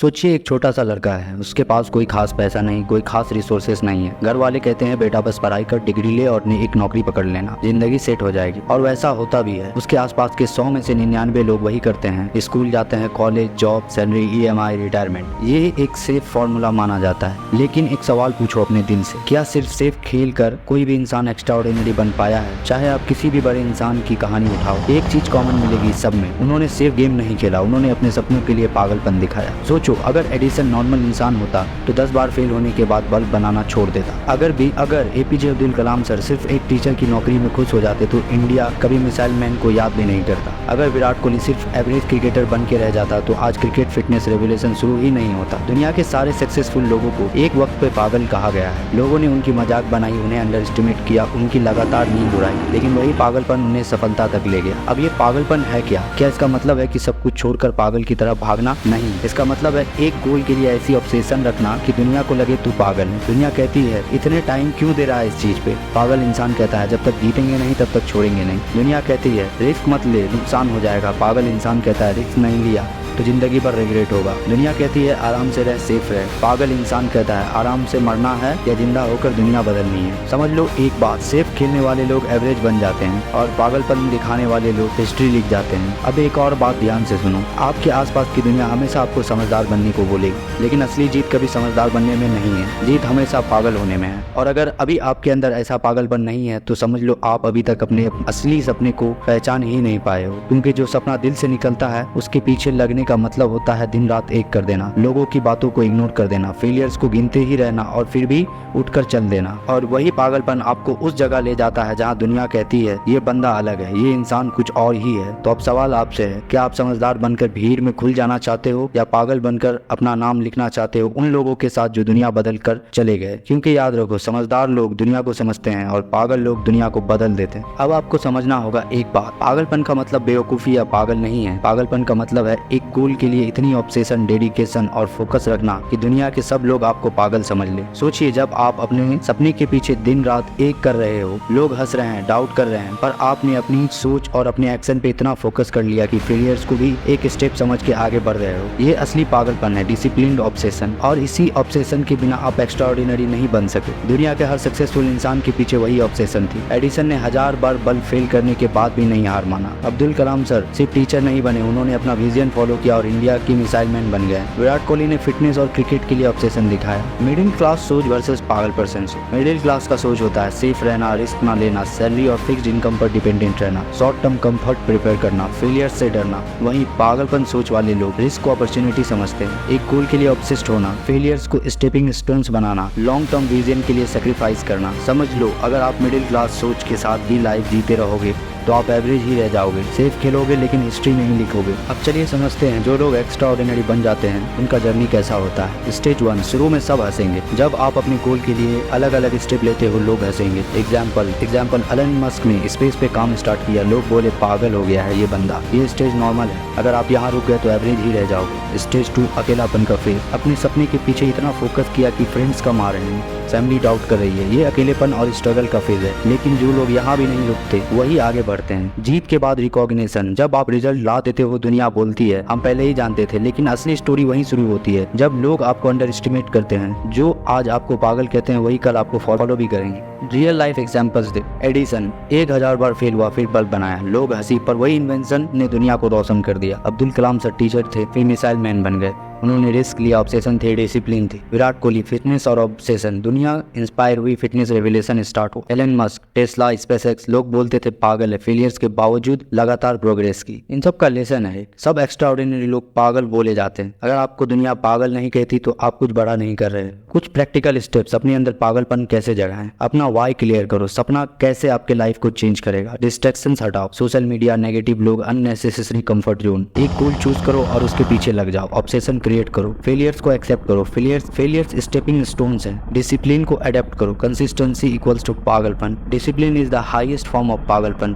सोचिए एक छोटा सा लड़का है, उसके पास कोई खास पैसा नहीं, कोई खास रिसोर्सेस नहीं है। घर वाले कहते हैं बेटा बस पढ़ाई कर, डिग्री ले और एक नौकरी पकड़ लेना, जिंदगी सेट हो जाएगी। और वैसा होता भी है। उसके आसपास के 100 में से 99 लोग वही करते हैं। स्कूल जाते हैं, college, job, salary, EMI, retirement. ये एक सेफ फॉर्मूला माना जाता है। लेकिन एक सवाल पूछो अपने दिल से, क्या सिर्फ सेफ खेल कर कोई भी इंसान एक्स्ट्राऑर्डिनरी बन पाया है? चाहे आप किसी भी बड़े इंसान की कहानी उठाओ, एक चीज कॉमन मिलेगी सब में, उन्होंने सेफ गेम नहीं खेला, उन्होंने अपने सपनों के लिए पागलपन दिखाया। सोचो, अगर एडिसन नॉर्मल इंसान होता तो 10 बार फेल होने के बाद बल्ब बनाना छोड़ देता। अगर APJ अब्दुल कलाम सर सिर्फ एक टीचर की नौकरी में खुश हो जाते तो इंडिया कभी मिसाइल मैन को याद भी नहीं करता। अगर विराट कोहली सिर्फ एवरेज क्रिकेटर बन के रह जाता तो आज क्रिकेट फिटनेस रेवोल्यूशन शुरू ही नहीं होता। दुनिया के सारे सक्सेसफुल लोगों को एक वक्त पे पागल कहा गया है। लोगों ने उनकी मजाक बनाई, उन्हें अंडर एस्टिमेट किया, उनकी लगातार नींद उड़ाई, लेकिन वही पागलपन उन्हें सफलता तक ले गया। अब ये पागलपन है क्या इसका मतलब है कि सब कुछ छोड़कर पागल की तरह भागना? नहीं, इसका मतलब है एक गोल के लिए ऐसी ऑब्सेशन रखना कि दुनिया को लगे तू पागल है। दुनिया कहती है इतने टाइम क्यों दे रहा है इस चीज पे? पागल इंसान कहता है जब तक जीतेंगे नहीं तब तक छोड़ेंगे नहीं। दुनिया कहती है रिस्क मत ले, नुकसान हो जाएगा। पागल इंसान कहता है रिस्क नहीं लिया तो जिंदगी भर रिग्रेट होगा। दुनिया कहती है आराम से रह, सेफ रह। पागल इंसान कहता है आराम से मरना है या जिंदा होकर दुनिया बदलनी है। समझ लो एक बात, सेफ खेलने वाले लोग एवरेज बन जाते हैं और पागलपन दिखाने वाले लोग हिस्ट्री लिख जाते हैं। अब एक और बात ध्यान से सुनो, आपके आसपास की दुनिया हमेशा आपको समझदार बनने को बोलेगी, लेकिन असली जीत कभी समझदार बनने में नहीं है। जीत हमेशा पागल होने में है। और अगर अभी आपके अंदर ऐसा पागलपन नहीं है तो समझ लो आप अभी तक अपने असली सपने को पहचान ही नहीं पाए हो। क्योंकि जो सपना दिल से निकलता है उसके पीछे लगने का मतलब होता है दिन रात एक कर देना, लोगों की बातों को इग्नोर कर देना, फेलियर्स को गिनते ही रहना और फिर भी उठकर चल देना। और वही पागलपन आपको उस जगह ले जाता है जहां दुनिया कहती है ये बंदा अलग है, ये इंसान कुछ और ही है। तो अब सवाल आपसे है, क्या आप समझदार बनकर भीड़ में खुल जाना चाहते हो या पागल बनकर अपना नाम लिखना चाहते हो उन लोगों के साथ जो दुनिया बदल कर चले गए? क्योंकि याद रखो, समझदार लोग दुनिया को समझते हैं और पागल लोग दुनिया को बदल देते हैं। अब आपको समझना होगा एक बात, पागलपन का मतलब बेवकूफी या पागल नहीं है। पागलपन का मतलब है एक गोल के लिए इतनी ऑब्सेशन, डेडिकेशन और फोकस रखना कि दुनिया के सब लोग आपको पागल समझ ले। सोचिए, जब आप अपने सपने के पीछे दिन रात एक कर रहे हो, लोग हंस रहे हैं, डाउट कर रहे हैं, पर आपने अपनी सोच और अपने एक्शन पे इतना फोकस कर लिया कि फेलियर्स को भी एक स्टेप समझ के आगे बढ़ रहे हो। ये असली पागलपन है, डिसिप्लिन्ड ऑब्सेशन। और इसी ऑब्सेशन के बिना आप एक्स्ट्राऑर्डिनरी नहीं बन सके। दुनिया के हर सक्सेसफुल इंसान के पीछे वही ऑब्सेशन थी। एडिसन ने 1000 बार बल्ब फेल करने के बाद भी नहीं हार माना। अब्दुल कलाम सर सिर्फ टीचर नहीं बने, उन्होंने अपना विजन फॉलो किया और इंडिया की मिसाइल मैन बन गए। विराट कोहली ने फिटनेस और क्रिकेट के लिए ऑब्सेशन दिखाया। मिडिल क्लास सोच वर्सेस पागल पर्सन सोच। मिडिल क्लास का सोच होता है सेफ रहना, रिस्क ना लेना, सैलरी और फिक्स्ड इनकम पर डिपेंडेंट रहना, शॉर्ट टर्म कंफर्ट प्रिपेयर करना, फेलियर से डरना। वहीं पागलपन सोच वाले लोग रिस्क को अपॉर्चुनिटी समझते हैं, एक गोल के लिए ऑब्सेस्ड होना, फेलियर्स को स्टेपिंग स्टोन्स बनाना, लॉन्ग टर्म विजन के लिए सैक्रिफाइस करना। समझ लो, अगर आप मिडिल क्लास सोच के साथ भी लाइफ जीते रहोगे तो आप एवरेज ही रह जाओगे। सेफ खेलोगे लेकिन हिस्ट्री नहीं लिखोगे। अब चलिए समझते हैं जो लोग एक्स्ट्रा ऑर्डिनरी बन जाते हैं उनका जर्नी कैसा होता है। स्टेज 1, शुरू में सब हंसेंगे। जब आप अपने गोल के लिए अलग अलग स्टेप लेते हो लोग हंसेंगे। एग्जाम्पल एलन मस्क ने स्पेस पे काम स्टार्ट किया, लोग बोले पागल हो गया है ये बंदा। ये स्टेज नॉर्मल है, अगर आप यहाँ रुक गए तो एवरेज ही रह जाओगे। स्टेज 2, अकेलापन का फेज। अपने सपने के पीछे इतना फोकस किया कि फ्रेंड्स कम आ रहे हैं, फैमिली डाउट कर रही है। ये अकेलेपन और स्ट्रगल का फेज है। लेकिन जो लोग यहाँ भी नहीं रुकते वही आगे बढ़ते हैं। जीत के बाद रिकॉग्निशन। जब आप रिजल्ट ला देते हो दुनिया बोलती है हम पहले ही जानते थे, लेकिन असली स्टोरी वहीं शुरू होती है जब लोग आपको अंडर एस्टिमेट करते हैं। जो आज आपको पागल कहते हैं वही कल आपको फॉलो भी करेंगे। रियल लाइफ एग्जांपल्स दे। एडिसन 1000 बार फेल हुआ, फिर बल्ब बनाया, लोग हंसी, पर वही इन्वेंशन ने दुनिया को रोशन कर दिया। अब्दुल कलाम सर टीचर थे, फिर मिसाइल मैन बन गए, उन्होंने रिस्क लिया, ऑब्सेशन थे, डिसिप्लिन थी। विराट कोहली फिटनेस और ऑब्सेशन, दुनिया इंस्पायर हुई, फिटनेस रेवोल्यूशन स्टार्ट हो। एलन मस्क, टेस्ला, स्पेसएक्स, लोग बोलते थे पागल है, फेलियर्स के बावजूद लगातार प्रोग्रेस की। इन सब का लेसन है, सब एक्स्ट्राऑर्डिनरी लोग पागल बोले जाते हैं। अगर आपको दुनिया पागल नहीं कहती तो आप कुछ बड़ा नहीं कर रहे। कुछ प्रैक्टिकल स्टेप्स, अपने अंदर पागलपन कैसे जगाएं, अपना वाई क्लियर करो, सपना कैसे आपके लाइफ को चेंज करेगा। डिस्ट्रैक्शंस हटाओ, सोशल मीडिया, नेगेटिव लोग, अननेसेसरी कंफर्ट जोन। एक गोल चूज करो और उसके पीछे लग जाओ। ऑब्सेशन क्रिएट करो, फेलियर्स को एक्सेप्ट करो। फेलियर्स स्टेपिंग स्टोन्स हैं। डिसिप्लिन को अडेप्ट करो। कंसिस्टेंसी इक्वल्स टू पागलपन। Discipline is the highest form of पागलपन।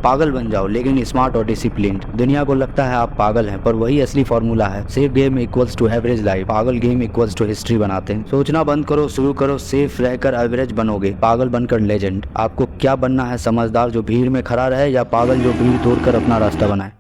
पागल बन जाओ लेकिन स्मार्ट और डिसिप्लिन्ड। दुनिया को लगता है आप पागल हैं, पर वही असली फॉर्मूला है। Safe game equals to average life, पागल गेम इक्वल्स टू हिस्ट्री बनाते हैं। सोचना बंद करो, शुरू करो, सेफ रहकर एवरेज बनोगे, पागल बनकर लेजेंड। आपको क्या बनना है, समझदार जो भीड़ में खड़ा रहे या पागल जो भीड़ तोड़कर अपना रास्ता बनाए?